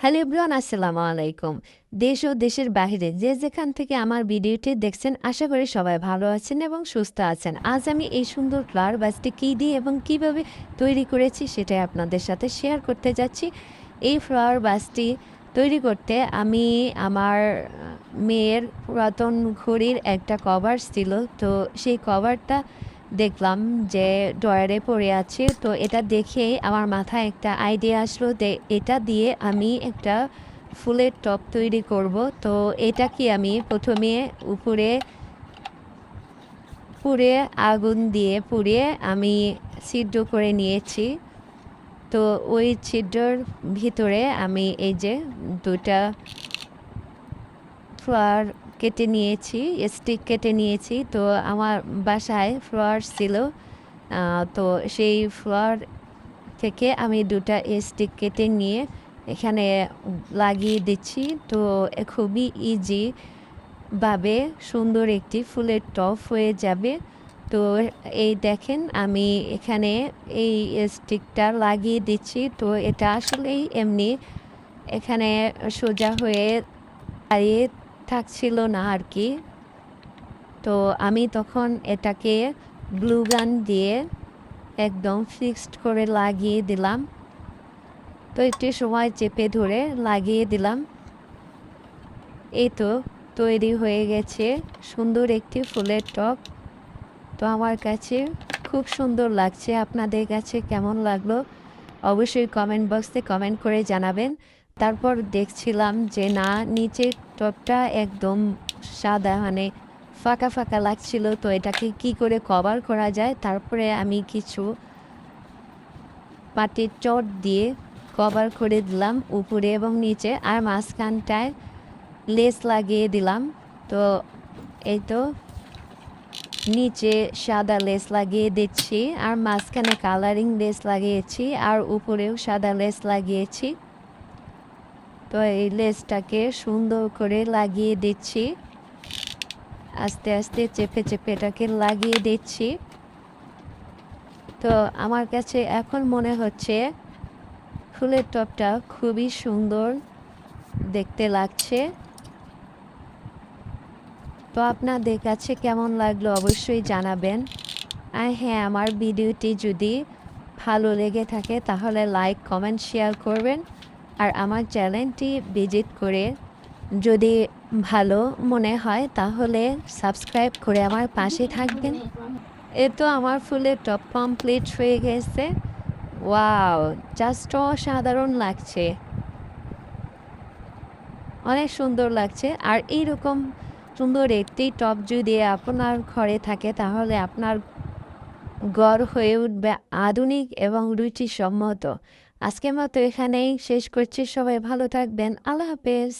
Hello everyone, আসসালামু আলাইকুম। দেশ ও দেশের বাইরে যে যেখান থেকে আমার ভিডিওটি দেখছেন, আশা করি সবাই ভালো আছেন এবং সুস্থ আছেন। আজ আমি এই সুন্দর ফ্লাওয়ার ভাসটি কী দিয়ে এবং কিভাবে তৈরি করেছি সেটাই আপনাদের সাথে শেয়ার করতে যাচ্ছি। এই ফ্লাওয়ার ভাসটি তৈরি করতে আমি আমার মেয়ের পুরাতন ঘড়ির একটা কভার ছিল, তো সেই কভারটা দেখলাম যে ড্রয়ারে পড়ে আছে। তো এটা দেখেই আমার মাথায় একটা আইডিয়া আসলো যে এটা দিয়ে আমি একটা ফুলের টব তৈরি করব। তো এটাকে আমি প্রথমে উপরে আগুন দিয়ে পুড়িয়ে আমি সিদ্ধ করে নিয়েছি। তো ওই ছিদ্রর ভিতরে আমি এই যে দুটা ফ্লাওয়ার কেটে নিয়েছি, স্টিক কেটে নিয়েছি। তো আমার বাসায় ফ্লাওয়ার ছিল, তো সেই ফ্লাওয়ার থেকে আমি দুটা স্টিক কেটে নিয়ে এখানে লাগিয়ে দিচ্ছি। তো খুবই ইজিভাবে সুন্দর একটি ফুলের টব হয়ে যাবে। তো এই দেখেন আমি এখানে এই স্টিকটা লাগিয়ে দিচ্ছি। তো এটা আসলেই এমনি এখানে সোজা হয়ে দাঁড়িয়ে থাকছিল না আর কি। তো আমি তখন এটাকে গ্লু গান দিয়ে একদম ফিক্সড করে লাগিয়ে দিলাম। তো একটু সময় চেপে ধরে লাগিয়ে দিলাম। এই তো তৈরি হয়ে গেছে সুন্দর একটি ফুলের টব। তো আমার কাছে খুব সুন্দর লাগছে। আপনাদের কাছে কেমন লাগলো অবশ্যই কমেন্ট বক্সে কমেন্ট করে জানাবেন। তারপর দেখছিলাম যে না, নিচের টবটা একদম সাদা, মানে ফাঁকা ফাঁকা লাগছিল। তো এটাকে কি করে কভার করা যায়, তারপরে আমি কিছু মাটির চট দিয়ে কভার করে দিলাম উপরে এবং নিচে, আর মাঝখানটায় লেস লাগিয়ে দিলাম। তো এই তো নিচে সাদা লেস লাগিয়ে দিচ্ছি, আর মাঝখানে কালারিং লেস লাগিয়েছি, আর উপরেও সাদা লেস লাগিয়েছি। তো এই লেসটাকে সুন্দর করে লাগিয়ে দিচ্ছি, আস্তে আস্তে চেপে চেপে এটাকে লাগিয়ে দিচ্ছি। তো আমার কাছে এখন মনে হচ্ছে ফুলের টবটা খুবই সুন্দর দেখতে লাগছে। তো আপনাদের কাছে কেমন লাগলো অবশ্যই জানাবেন। আর হ্যাঁ, আমার ভিডিওটি যদি ভালো লেগে থাকে তাহলে লাইক কমেন্ট শেয়ার করবেন, আর আমার চ্যানেলটি ভিজিট করে যদি ভালো মনে হয় তাহলে সাবস্ক্রাইব করে আমার পাশে থাকবেন। এ তো আমার ফুলের টপ কমপ্লিট হয়ে গেছে। ওয়াও, জাস্ট অসাধারণ লাগছে, অনেক সুন্দর লাগছে। আর এইরকম সুন্দর একটি টব যদি আপনার ঘরে থাকে তাহলে আপনার ঘর হয়ে উঠবে আধুনিক এবং রুচিসম্মত। আজকের মতো এখানেই শেষ করছি। সবাই ভালো থাকবেন। আল্লাহ হাফেজ।